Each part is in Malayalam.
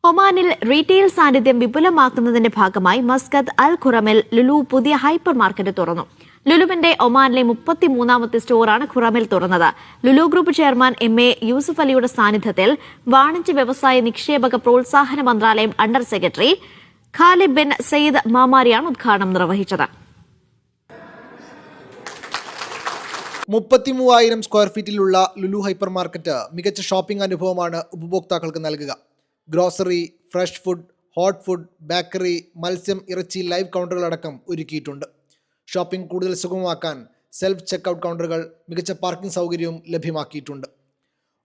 ഒമാനിൽ റീറ്റെയിൽ സാന്നിധ്യം വിപുലമാക്കുന്നതിന്റെ ഭാഗമായി മസ്കത്ത് അൽ ഖുറമിൽ ലുലു പുതിയ ഹൈപ്പർ മാർക്കറ്റ് തുറന്നു. ലുലുവിന്റെ ഒമാനിലെ 33ാമത്തെ സ്റ്റോറാണ് ഖുറമിൽ തുറന്നത്. Lulu group chairman MA Yusuf അലിയുടെ സാന്നിധ്യത്തിൽ വാണിജ്യ വ്യവസായ നിക്ഷേപക പ്രോത്സാഹന മന്ത്രാലയം under secretary Khalib bin Sayyid മാമാരിയാണ് ഉദ്ഘാടനം നിർവഹിച്ചത്. 33,000 സ്ക്വയർ ഫീറ്റിലുള്ള ലുലു ഹൈപ്പർ മാർക്കറ്റ് മികച്ച ഷോപ്പിംഗ് അനുഭവമാണ് ഉപഭോക്താക്കൾക്ക് നൽകുക. Grocery, fresh food, hot food, bakery, മത്സ്യം, ഇറച്ചി, ലൈവ് കൗണ്ടറുകളടക്കം ഒരുക്കിയിട്ടുണ്ട്. ഷോപ്പിംഗ് കൂടുതൽ സുഗമമാക്കാൻ സെൽഫ് ചെക്കൗട്ട് കൗണ്ടറുകൾ, മികച്ച പാർക്കിംഗ് സൗകര്യവും ലഭ്യമാക്കിയിട്ടുണ്ട്.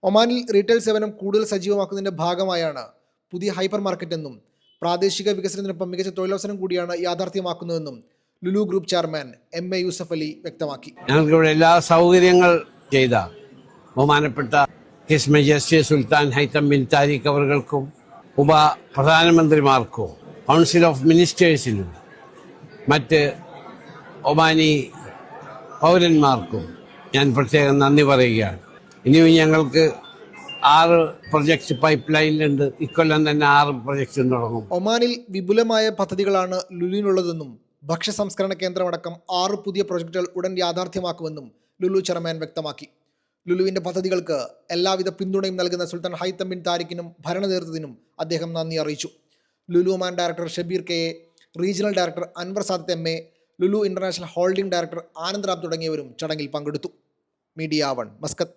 ഒമാനിൽ റീറ്റെയിൽ സേവനം കൂടുതൽ സജീവമാക്കുന്നതിൻ്റെ ഭാഗമായാണ് പുതിയ ഹൈപ്പർ മാർക്കറ്റ് എന്നും പ്രാദേശിക വികസനത്തിനൊപ്പം മികച്ച തൊഴിലവസരം കൂടിയാണ് യാഥാർത്ഥ്യമാക്കുന്നതെന്നും Lulu group chairman MA Yusuf Ali വ്യക്തമാക്കി. ഞങ്ങൾക്കിവിടെ എല്ലാ സൗകര്യങ്ങൾ ചെയ്ത ബഹുമാനപ്പെട്ട His Majesty Sultan Haitham bin Tariq അവർക്കും പ്രധാനമന്ത്രിമാർക്കും കൗൺസിൽ ഓഫ് മിനിസ്റ്റേഴ്സിനും മറ്റ് ഒമാനി പൗരന്മാർക്കും ഞാൻ പ്രത്യേകം നന്ദി പറയുകയാണ്. ഇനിയും ഞങ്ങൾക്ക് 6 പ്രൊജക്ട്സ് പൈപ്പ് ലൈനിലുണ്ട്. ഇക്കൊല്ലം തന്നെ 6 പ്രൊജക്ട്സും തുടങ്ങും. ഒമാനിൽ വിപുലമായ പദ്ധതികളാണ് ലുലുവിനുള്ളതെന്നും ഭക്ഷ്യ സംസ്കരണ കേന്ദ്രമടക്കം 6 പുതിയ പ്രൊജക്ടുകൾ ഉടൻ യാഥാർത്ഥ്യമാക്കുമെന്നും ലുലു ചെയർമാൻ വ്യക്തമാക്കി. ലുലുവിന്റെ പദ്ധതികൾക്ക് എല്ലാവിധ പിന്തുണയും നൽകുന്ന സുൽത്താൻ ഹൈത്തം ബിൻ താരിഖിനും ഭരണനേതൃത്വത്തിനും അദ്ദേഹം നന്ദി അറിയിച്ചു. Lulu Oman director Shabeer KA, regional director Anwar Sadath MA, Lulu international holding director Anand Ram തുടങ്ങിയവരും ചടങ്ങിൽ പങ്കെടുത്തു. Media 1 Muscat.